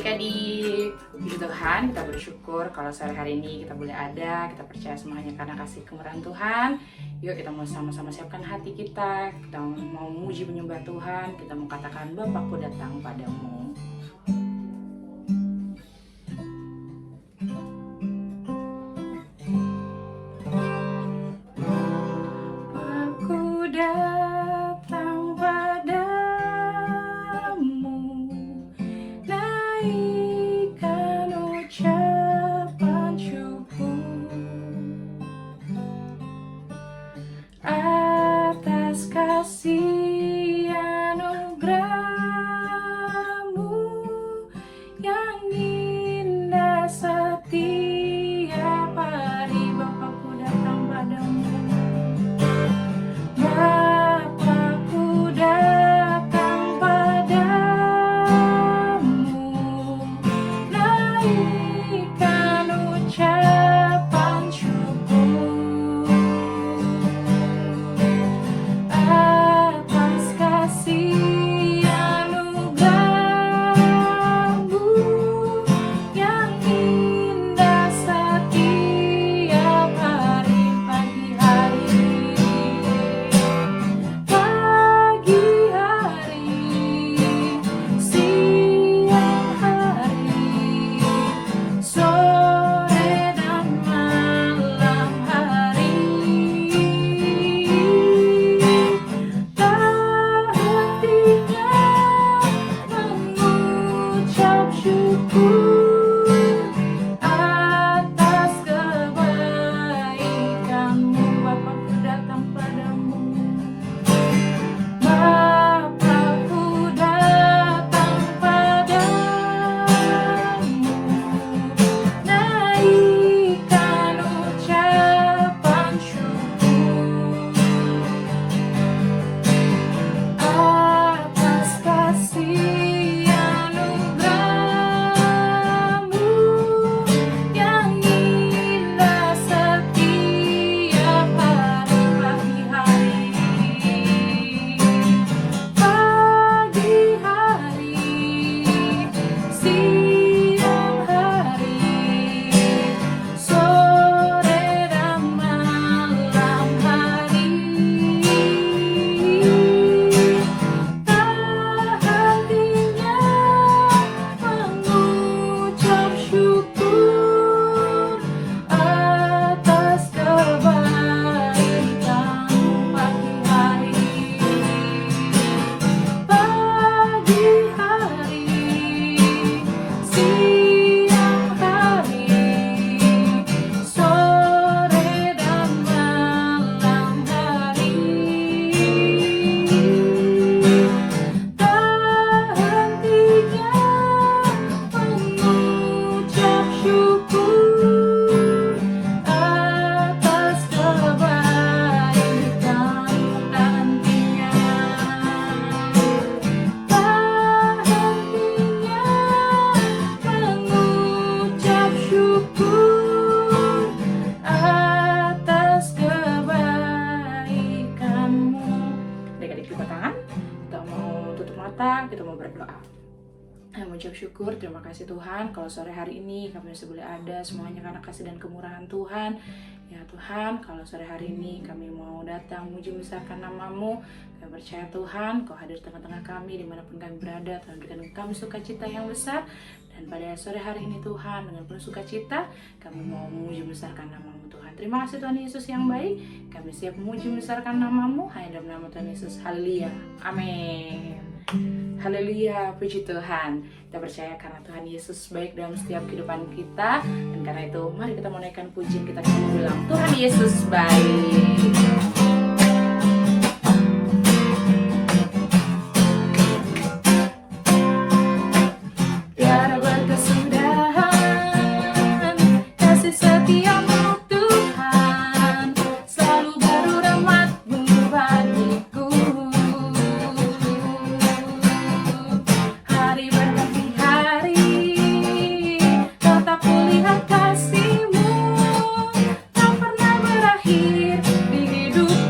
adik-adik, puji Tuhan, kita bersyukur kalau sore hari ini kita boleh ada. Kita percaya semuanya karena kasih kemurahan Tuhan. Yuk kita mau sama-sama siapkan hati kita mau memuji menyembah Tuhan. Kita mau katakan, Bapakku datang padamu. Bapakku datang padamu, naikkan ucapan syukur atas kasih anugerah-Mu yang indah setiap hari. Bapakku datang padamu, Bapakku datang padamu, naikkan ucapan syukur atas kasih anugerah-Mu yang indah setiap hari. Pagi hari, siang hari, sore dan malam hari, tak hentinya mengucap syukur atas kebaikan-Mu. Bapakku datang padamu, Bapakku datang padamu, naikkan ucapan syukur atas kasih anugerah-Mu yang indah setiap hari. Pagi hari, siang hari, sore dan malam hari, tak hentinya mengucap syukur atas kebaikan-Mu. Pagi hari, siang hari, sore dan malam hari, tak hentinya mengucap syukur atas kebaikan. Nantinya tak hentinya mengucap syukur atas kebaikan-Mu. Adik-adik buka tangan, kita mau tutup mata, kita mau berdoa. Mengucap syukur, terima kasih Tuhan kalau sore hari ini kami masih boleh ada semuanya karena kasih dan kemurahan Tuhan. Ya Tuhan, kalau sore hari ini kami mau datang muji besarkan nama-Mu. Kami percaya Tuhan, Kau hadir tengah-tengah kami dimanapun kami berada. Tuhan berikan kami sukacita yang besar. Dan pada sore hari ini Tuhan, dengan penuh sukacita kami mau memuji besarkan nama-Mu Tuhan. Terima kasih Tuhan Yesus yang baik. Kami siap memuji besarkan nama-Mu hanya dalam nama Tuhan Yesus. Haleluya, amin. Haleluya, puji Tuhan. Kita percaya karena Tuhan Yesus baik dalam setiap kehidupan kita. Dan karena itu mari kita menaikkan pujian kita bilang, Tuhan Yesus baik. Tiada berkesudahan kasih setiamu Tuhan, selalu baru rahmat-Mu bagiku. Hari berganti hari, tetap kulihat kasih-Mu, tak pernah berakhir di hidup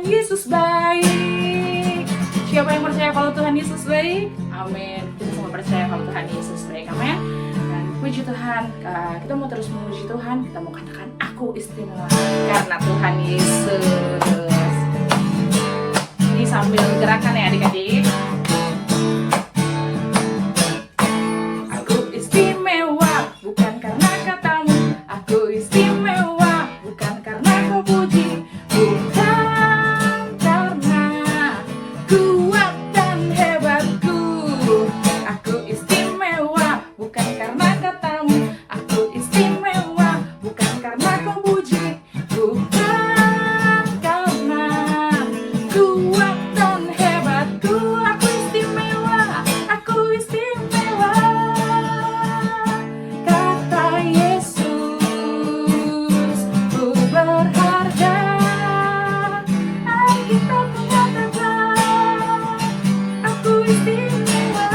Yesus baik. Siapa yang percaya kalau Tuhan Yesus baik? Amin. Kita semua percaya kalau Tuhan Yesus baik. Amin. Dan puji Tuhan, kita mau terus memuji Tuhan. Kita mau katakan aku istimewa karena Tuhan Yesus. Ini sambil gerakan ya adik-adik. Aku istimewa bukan karena katamu. Aku istimewa bukan karena kau puji. Bukan karena kuat dan hebatku. Aku istimewa bukan karena katamu. Aku istimewa bukan karena kau puji. Bukan karena kuat dan hebatku. Aku istimewa, aku istimewa. Kata Yesus, ku berharga. Alkitab mengatakan, aku istimewa.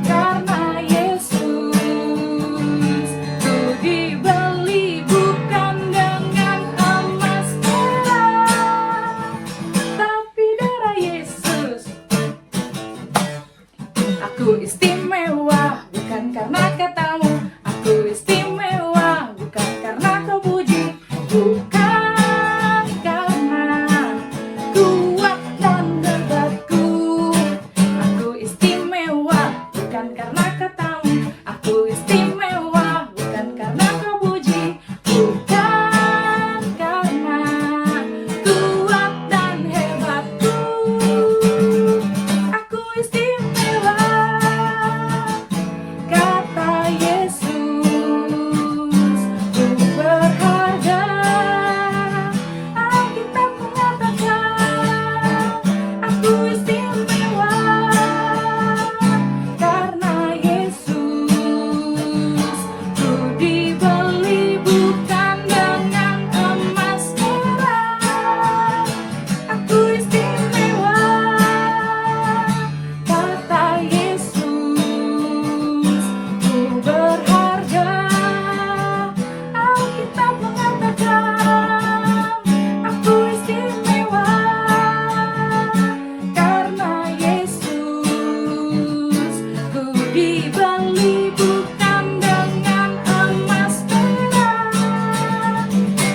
Karena Yesus, ku dibeli bukan dengan emas perak, tapi darah Yesus. Aku istimewa bukan karena katamu. Aku istimewa bukan karena kau puji. Bukan karena kuat dan hebatku. Aku istimewa bukan karena katamu. Aku istimewa bukan karena kau puji. Bukan karena kuat dan hebatku. Aku istimewa. Kata Yesus, ku berharga. Alkitab mengatakan, aku istimewa. Karena Yesus, ku dibeli bukan dengan emas perak. Aku istimewa. Kata Yesus, ku berharga. Alkitab mengatakan, aku istimewa. Karena Yesus, ku dibeli bukan dengan emas perak,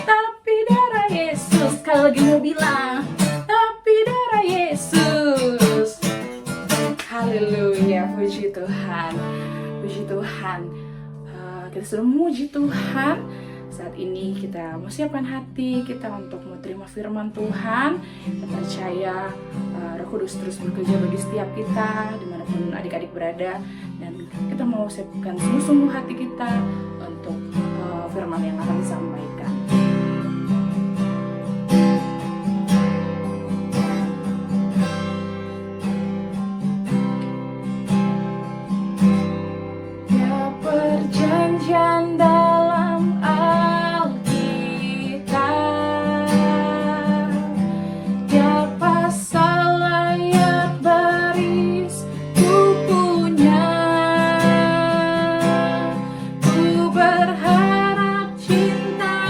tapi darah Yesus. Sekali lagi mau bilang, tapi darah Yesus. Haleluya, puji Tuhan, puji Tuhan. Kita sudah memuji Tuhan. Saat ini kita mau siapkan hati kita untuk mau terima firman Tuhan. Kita percaya Roh Kudus terus bekerja bagi setiap kita dimanapun adik-adik berada. Dan kita mau siapkan sungguh-sungguh hati kita untuk firman yang akan disampaikan. Ya perjanjian dalam Alkitab, ya pasal ayat baris ku punya. Ku berharap cinta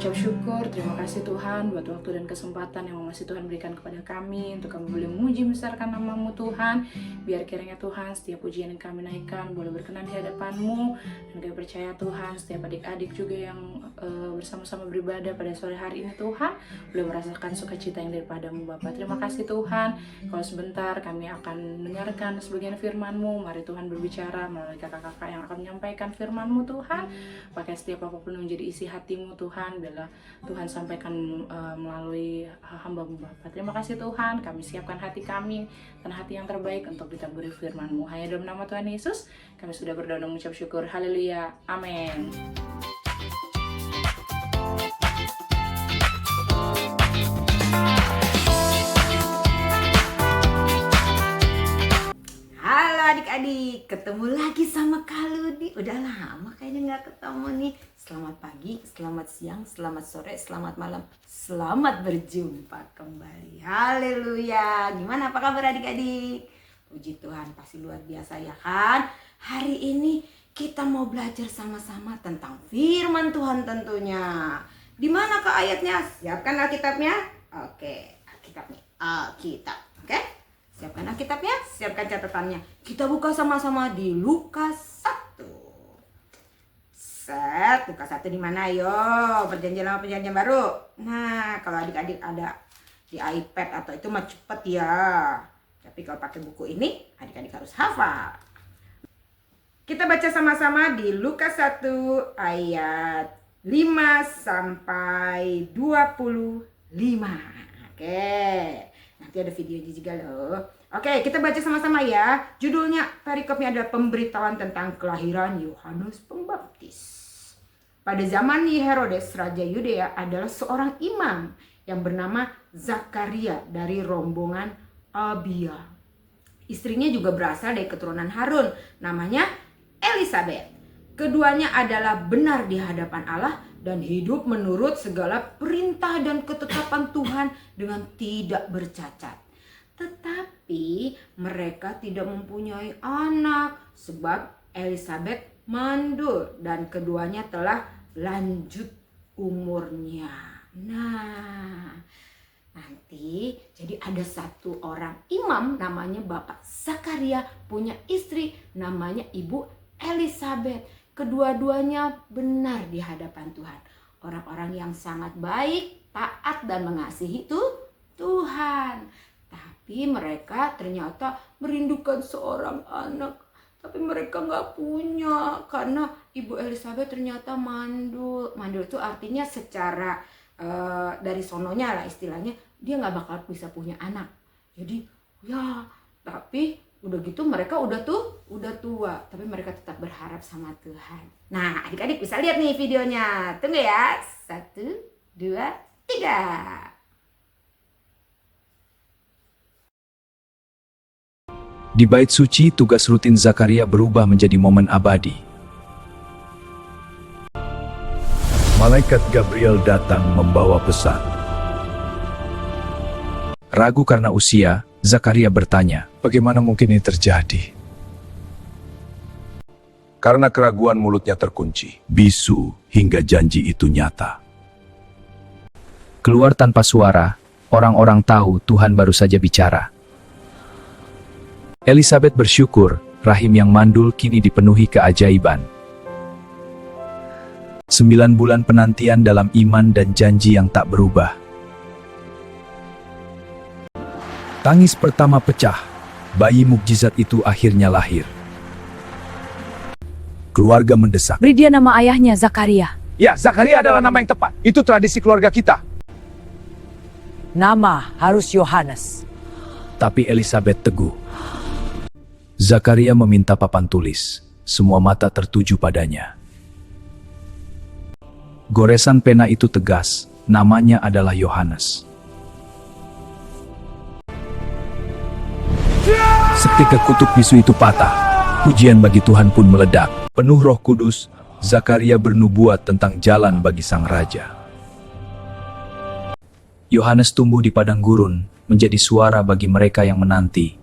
mengucap syukur, terima kasih Tuhan buat waktu dan kesempatan yang masih Tuhan berikan kepada kami untuk kami boleh memuji besarkan nama-Mu Tuhan. Biar kiranya Tuhan setiap pujian yang kami naikkan boleh berkenan di hadapan-Mu, dan kami percaya Tuhan setiap adik-adik juga yang bersama-sama beribadah pada sore hari ini Tuhan boleh merasakan sukacita yang daripada-Mu Bapa. Terima kasih Tuhan. Kalau sebentar kami akan mendengarkan sebagian firman-Mu, mari Tuhan berbicara melalui kakak-kakak yang akan menyampaikan firman-Mu Tuhan. Pakai setiap apapun yang menjadi isi hati-Mu Tuhan, bila Tuhan sampaikan melalui hamba-Mu Bapa. Terima kasih Tuhan, kami siapkan hati kami dan hati yang terbaik untuk ditaburi firman-Mu. Hanya dalam nama Tuhan Yesus kami sudah berdoa dan mengucap syukur. Haleluya, amin. Adik-adik, ketemu lagi sama Kak Ludi. Udah lama kayaknya nggak ketemu nih. Selamat pagi, selamat siang, selamat sore, selamat malam. Selamat berjumpa kembali. Haleluya. Gimana, apa kabar adik-adik? Puji Tuhan, pasti luar biasa ya kan? Hari ini kita mau belajar sama-sama tentang firman Tuhan tentunya. Di mana Kak ayatnya? Siapkan Alkitabnya? Oke, Alkitabnya. Alkitab, oke? Siapkan Alkitabnya, siapkan catatannya. Kita buka sama-sama di Lukas 1. Lukas 1 di mana? Yo, perjanjian lama perjanjian baru. Nah, kalau adik-adik ada di iPad atau itu mah cepet ya. Tapi kalau pakai buku ini, adik-adik harus hafal. Kita baca sama-sama di Lukas 1 ayat 5 sampai 25. Oke. Nanti ada videonya juga loh. Oke, kita baca sama-sama ya. Judulnya, perikopnya adalah pemberitahuan tentang kelahiran Yohanes Pembaptis. Pada zaman Herodes, Raja Yudea adalah seorang imam yang bernama Zakaria dari rombongan Abia. Istrinya juga berasal dari keturunan Harun, namanya Elisabeth. Keduanya adalah benar di hadapan Allah dan hidup menurut segala perintah dan ketetapan Tuhan dengan tidak bercacat. Tetapi mereka tidak mempunyai anak sebab Elisabeth mandul dan keduanya telah lanjut umurnya. Nah, nanti jadi ada satu orang imam namanya Bapak Zakaria punya istri namanya Ibu Elisabeth. Kedua-duanya benar di hadapan Tuhan. Orang-orang yang sangat baik, taat dan mengasihi Tuhan. Tapi mereka ternyata merindukan seorang anak. Tapi mereka nggak punya karena Ibu Elisabeth ternyata mandul. Mandul itu artinya secara dari sononya lah istilahnya. Dia nggak bakal bisa punya anak. Jadi ya tapi udah gitu mereka udah tua, tapi mereka tetap berharap sama Tuhan. Nah, adik-adik bisa lihat nih videonya. Tunggu ya. 1, 2, 3. Di bait suci, tugas rutin Zakaria berubah menjadi momen abadi. Malaikat Gabriel datang membawa pesan. Ragu karena usia, Zakaria bertanya, "Bagaimana mungkin ini terjadi?" Karena keraguan mulutnya terkunci, bisu hingga janji itu nyata. Keluar tanpa suara, orang-orang tahu Tuhan baru saja bicara. Elisabeth bersyukur, rahim yang mandul kini dipenuhi keajaiban. 9 bulan penantian dalam iman dan janji yang tak berubah. Tangis pertama pecah, bayi mukjizat itu akhirnya lahir. Keluarga mendesak. Beri dia nama ayahnya, Zakaria. Ya, Zakaria adalah nama yang tepat. Itu tradisi keluarga kita. Nama harus Yohanes. Tapi Elisabeth teguh. Zakaria meminta papan tulis. Semua mata tertuju padanya. Goresan pena itu tegas. Namanya adalah Yohanes. Seketika kutuk bisu itu patah. Pujian bagi Tuhan pun meledak. Penuh Roh Kudus, Zakaria bernubuat tentang jalan bagi sang raja. Yohanes tumbuh di padang gurun, menjadi suara bagi mereka yang menanti.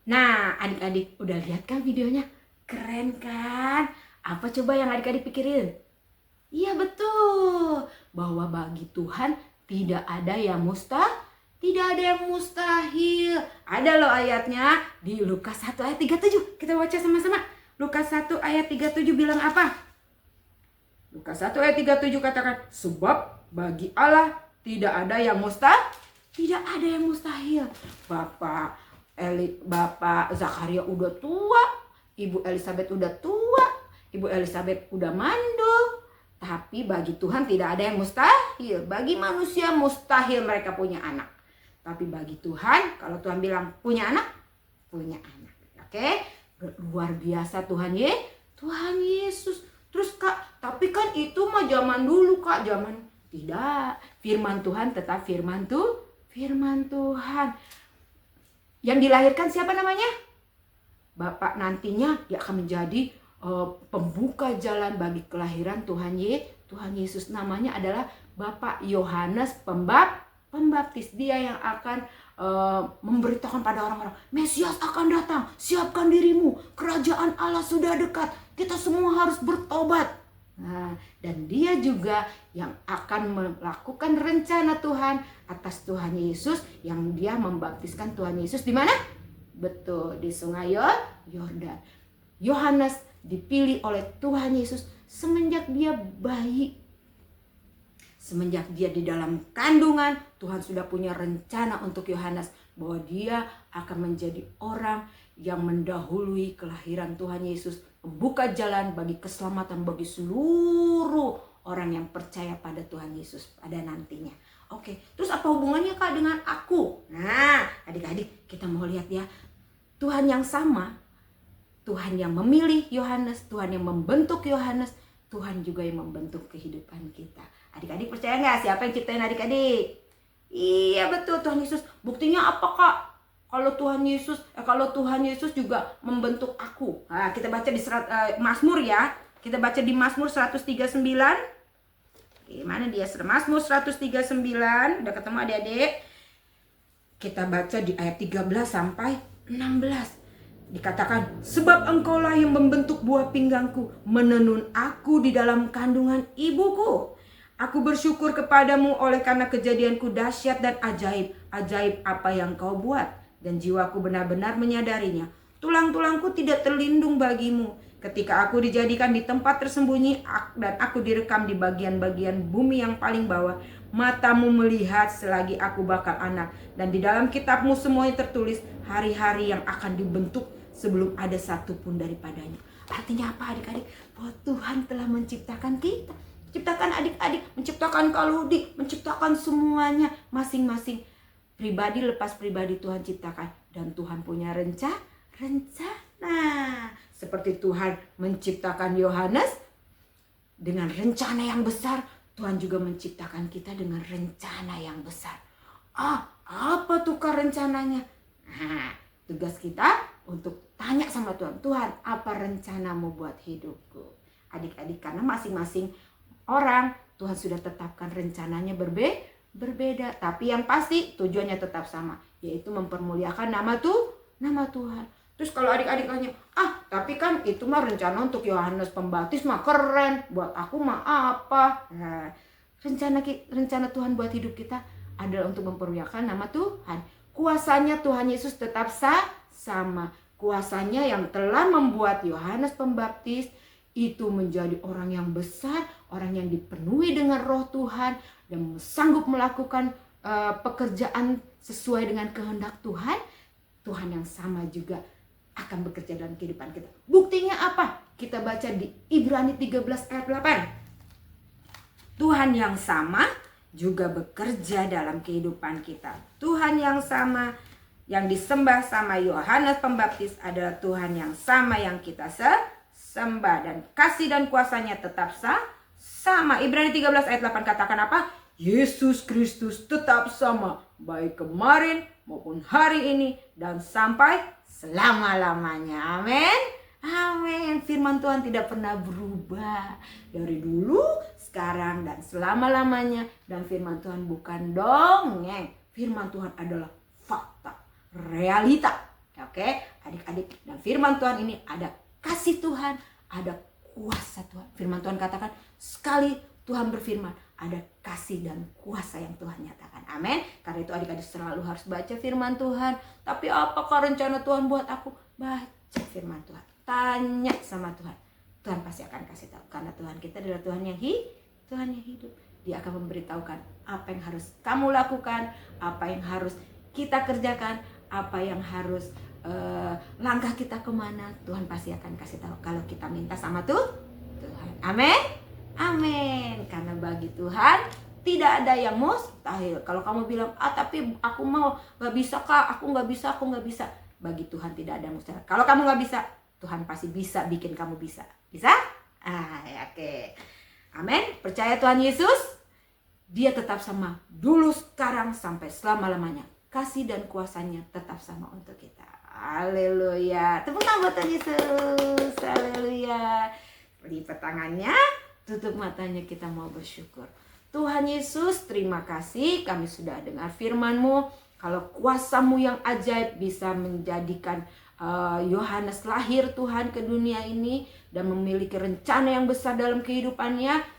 Nah, adik-adik udah lihat kan videonya? Keren kan? Apa coba yang adik-adik pikirin? Iya betul, bahwa bagi Tuhan tidak ada yang mustahil. Ada loh ayatnya di Lukas 1 ayat 37. Kita baca sama-sama. Lukas 1 ayat 37 bilang apa? Lukas 1 ayat 37 katakan, sebab bagi Allah tidak ada yang mustahil. Bapak Zakaria udah tua, Ibu Elizabeth udah tua, Ibu Elizabeth udah mandul. Tapi bagi Tuhan tidak ada yang mustahil. Bagi manusia mustahil mereka punya anak. Tapi bagi Tuhan, kalau Tuhan bilang punya anak. Oke? Luar biasa Tuhan Yesus. Terus Kak, tapi kan itu mah zaman dulu Kak, tidak. Firman Tuhan tetap firman Tuhan. Yang dilahirkan siapa namanya? Bapak nantinya dia akan menjadi pembuka jalan bagi kelahiran Tuhan Yesus. Namanya adalah Bapak Yohanes Pembaptis. Dia yang akan memberitakan pada orang-orang, Mesias akan datang, siapkan dirimu, kerajaan Allah sudah dekat, kita semua harus bertobat. Nah, dan dia juga yang akan melakukan rencana Tuhan atas Tuhan Yesus, yang dia membaptiskan Tuhan Yesus di mana? Betul, di Sungai Yordan. Yohanes dipilih oleh Tuhan Yesus semenjak dia bayi. Semenjak dia di dalam kandungan, Tuhan sudah punya rencana untuk Yohanes bahwa dia akan menjadi orang yang mendahului kelahiran Tuhan Yesus, membuka jalan bagi keselamatan bagi seluruh orang yang percaya pada Tuhan Yesus pada nantinya. Oke, terus apa hubungannya Kak dengan aku? Nah, adik-adik kita mau lihat ya. Tuhan yang sama, Tuhan yang memilih Yohanes, Tuhan yang membentuk Yohanes, Tuhan juga yang membentuk kehidupan kita. Adik-adik percaya nggak siapa yang ciptain adik-adik? Iya betul, Tuhan Yesus. Buktinya apa Kak? Kalau Tuhan Yesus juga membentuk aku. Nah, kita baca di Mazmur ya. Kita baca di Mazmur 139. Gimana dia? Mazmur 139. Udah ketemu adik-adik? Kita baca di ayat 13 sampai 16. Dikatakan, sebab engkaulah yang membentuk buah pinggangku, menenun aku di dalam kandungan ibuku. Aku bersyukur kepadamu oleh karena kejadianku dahsyat dan ajaib. Ajaib apa yang kau buat. Dan jiwaku benar-benar menyadarinya. Tulang-tulangku tidak terlindung bagimu. Ketika aku dijadikan di tempat tersembunyi dan aku direkam di bagian-bagian bumi yang paling bawah, matamu melihat selagi aku bakal anak. Dan di dalam kitabmu semuanya tertulis hari-hari yang akan dibentuk sebelum ada satu pun daripadanya. Artinya apa adik-adik? Bahwa Tuhan telah menciptakan kita. Menciptakan adik-adik, menciptakan Kaludi, menciptakan semuanya masing-masing. Pribadi lepas pribadi Tuhan ciptakan. Dan Tuhan punya rencana. Seperti Tuhan menciptakan Yohanes dengan rencana yang besar, Tuhan juga menciptakan kita dengan rencana yang besar. Apa tuh Kak rencananya? Nah, tugas kita untuk tanya sama Tuhan. Tuhan, apa rencanamu buat hidupku? Adik-adik, karena masing-masing orang Tuhan sudah tetapkan rencananya berbeda. Tapi yang pasti tujuannya tetap sama, yaitu mempermuliakan nama Tuhan. Terus kalau adik-adik tanya, tapi kan itu mah rencana untuk Yohanes Pembaptis mah keren, buat aku mah apa? Nah, rencana Tuhan buat hidup kita adalah untuk mempermuliakan nama Tuhan. Kuasanya Tuhan Yesus tetap sama. Kuasanya yang telah membuat Yohanes Pembaptis itu menjadi orang yang besar, orang yang dipenuhi dengan roh Tuhan dan sanggup melakukan pekerjaan sesuai dengan kehendak Tuhan. Tuhan yang sama juga akan bekerja dalam kehidupan kita. Buktinya apa? Kita baca di Ibrani 13 ayat 8. Tuhan yang sama juga bekerja dalam kehidupan kita. Tuhan yang sama yang disembah sama Yohanes Pembaptis adalah Tuhan yang sama yang kita sembah, dan kasih dan kuasanya tetap sama. Ibrani 13 ayat 8 katakan apa? Yesus Kristus tetap sama, baik kemarin maupun hari ini dan sampai selama-lamanya. Amin. Firman Tuhan tidak pernah berubah dari dulu, sekarang, dan selama-lamanya. Dan firman Tuhan bukan dongeng. Firman Tuhan adalah fakta, realita Oke, adik-adik, dan firman Tuhan ini ada kasih Tuhan, ada kuasa Tuhan. Firman Tuhan katakan, sekali Tuhan berfirman, ada kasih dan kuasa yang Tuhan nyatakan. Amin. Karena itu adik-adik selalu harus baca firman Tuhan. Tapi apakah rencana Tuhan buat aku? Baca firman Tuhan. Tanya sama Tuhan. Tuhan pasti akan kasih tahu. Karena Tuhan kita adalah Tuhan yang hidup. Dia akan memberitahukan apa yang harus kamu lakukan, apa yang harus kita kerjakan, apa yang harus langkah kita kemana. Tuhan pasti akan kasih tahu kalau kita minta sama Tuhan. Amin. Amin. Karena bagi Tuhan tidak ada yang mustahil. Kalau kamu bilang, tapi aku mau, gak bisa kak, aku gak bisa. Bagi Tuhan tidak ada mustahil. Kalau kamu gak bisa, Tuhan pasti bisa bikin kamu bisa. Bisa? Oke. Amin. Percaya Tuhan Yesus, Dia tetap sama dulu, sekarang, sampai selama-lamanya. Kasih dan kuasanya tetap sama untuk kita. Haleluya. Tepuk tangan buat Tuhan Yesus. Haleluya. Lipat tangannya, tutup matanya, kita mau bersyukur. Tuhan Yesus, terima kasih kami sudah dengar firman-Mu. Kalau kuasa-Mu yang ajaib bisa menjadikan Yohanes lahir Tuhan ke dunia ini dan memiliki rencana yang besar dalam kehidupannya.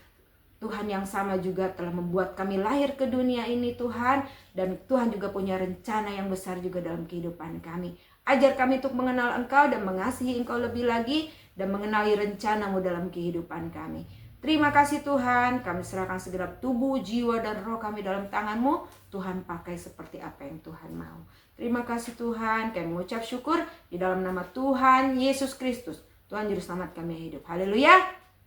Tuhan yang sama juga telah membuat kami lahir ke dunia ini Tuhan. Dan Tuhan juga punya rencana yang besar juga dalam kehidupan kami. Ajar kami untuk mengenal Engkau dan mengasihi Engkau lebih lagi. Dan mengenali rencana-Mu dalam kehidupan kami. Terima kasih Tuhan. Kami serahkan segenap tubuh, jiwa, dan roh kami dalam tangan-Mu. Tuhan pakai seperti apa yang Tuhan mau. Terima kasih Tuhan. Kami mengucap syukur di dalam nama Tuhan Yesus Kristus. Tuhan Juru Selamat kami yang hidup. Haleluya.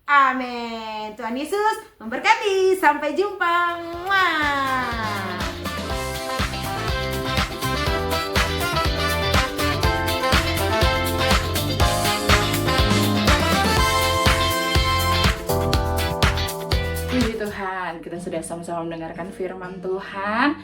Amin. Tuhan Yesus memberkati. Sampai jumpa. Mwah. Puji Tuhan, kita sudah sama-sama mendengarkan firman Tuhan.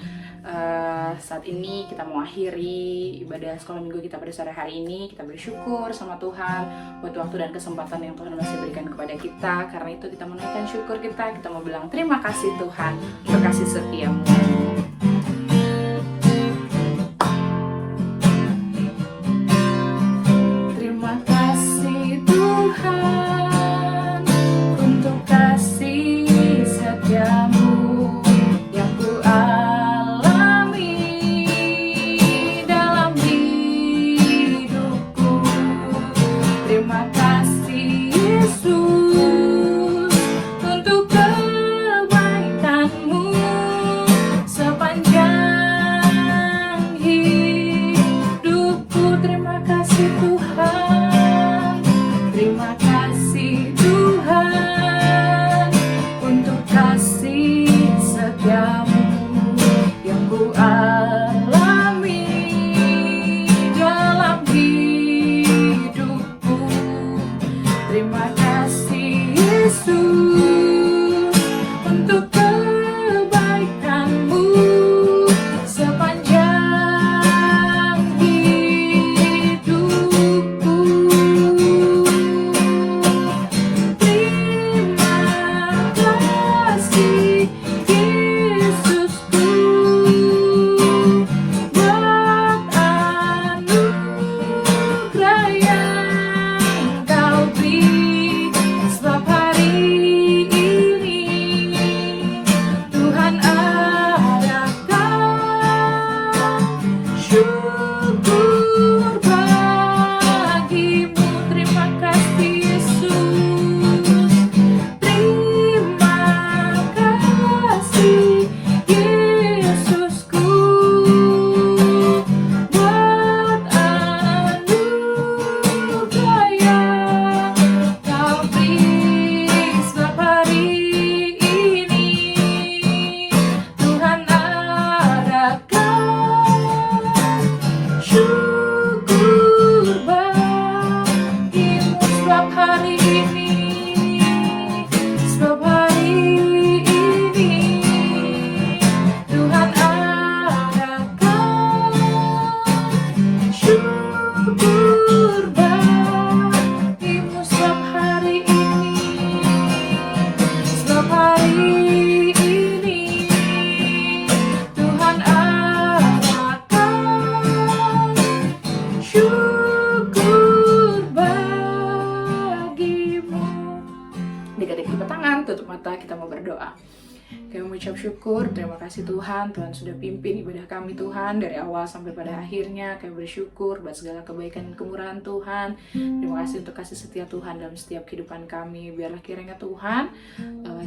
Saat ini kita mau akhiri ibadah sekolah minggu kita pada sore hari ini. Kita bersyukur sama Tuhan buat waktu dan kesempatan yang Tuhan masih berikan kepada kita. Karena itu kita menaikkan syukur kita mau bilang terima kasih Tuhan untuk kasih setia-Mu. Terima kasih Tuhan untuk kasih setia-Mu yang ku alami dalam hidupku. Terima kasih Yesus untuk kebaikan-Mu sepanjang hidupku. Terima kasih Tuhan. Terima kasih Tuhan untuk kasih setia-Mu yang ku alami dalam hidupku. Terima kasih Yesus untuk kebaikan-Mu sepanjang hidupku. Terima kasih Yesusku buat anugerah yang Kau beri. Sebab hari ini Tuhan adakan syukur bagi-Mu. Terima kasih Yesus. Terima kasih Yesusku buat anugerah yang Kau beri. Sebab hari ini Tuhan adakan syukur bagi-Mu. Sebab hari ini, sebab hari ini Tuhan adakan syukur bagi-Mu. Sebab hari ini, sebab hari ini Tuhan adakan mengucap syukur, terima kasih Tuhan, Tuhan sudah pimpin ibadah kami Tuhan dari awal sampai pada akhirnya. Kami bersyukur buat segala kebaikan dan kemurahan Tuhan. Terima kasih untuk kasih setia Tuhan dalam setiap kehidupan kami. Biarlah kiranya Tuhan,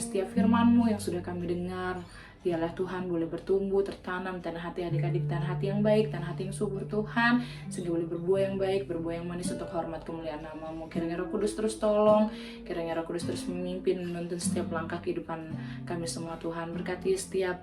setiap firman-Mu yang sudah kami dengar, biarlah Tuhan boleh bertumbuh, tertanam tanah hati adik-adik, tanah hati yang baik, tanah hati yang subur Tuhan, sehingga boleh berbuah yang baik, berbuah yang manis untuk hormat kemuliaan nama-Mu. Kiranya Roh Kudus terus tolong, kiranya Roh Kudus terus memimpin, menuntun setiap langkah kehidupan kami semua Tuhan. Berkati setiap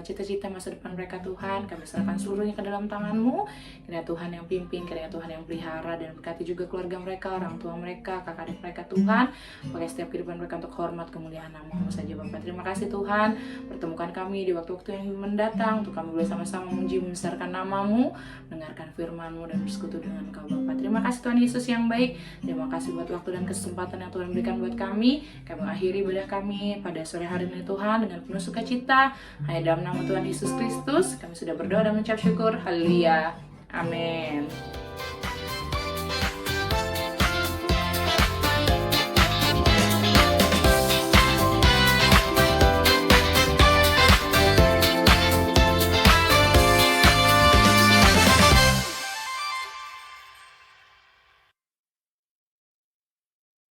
cita-cita masa depan mereka Tuhan, kami serahkan seluruhnya ke dalam tangan-Mu. Kiranya Tuhan yang pimpin, kiranya Tuhan yang pelihara, dan berkati juga keluarga mereka, orang tua mereka, kakak adik mereka Tuhan. Pakai setiap kehidupan mereka untuk hormat kemuliaan nama-Mu saja Bapak. Terima kasih Tuhan, pertemukan kami di waktu-waktu yang mendatang untuk kami boleh sama-sama memuji membesarkan nama-Mu, mendengarkan firman-Mu, dan bersekutu dengan Engkau Bapa. Terima kasih Tuhan Yesus yang baik. Terima kasih buat waktu dan kesempatan yang Tuhan berikan buat kami. Kami mengakhiri ibadah kami pada sore hari ini Tuhan dengan penuh sukacita. Hanya dalam nama Tuhan Yesus Kristus kami sudah berdoa dan mengucap syukur. Haleluya. Amin.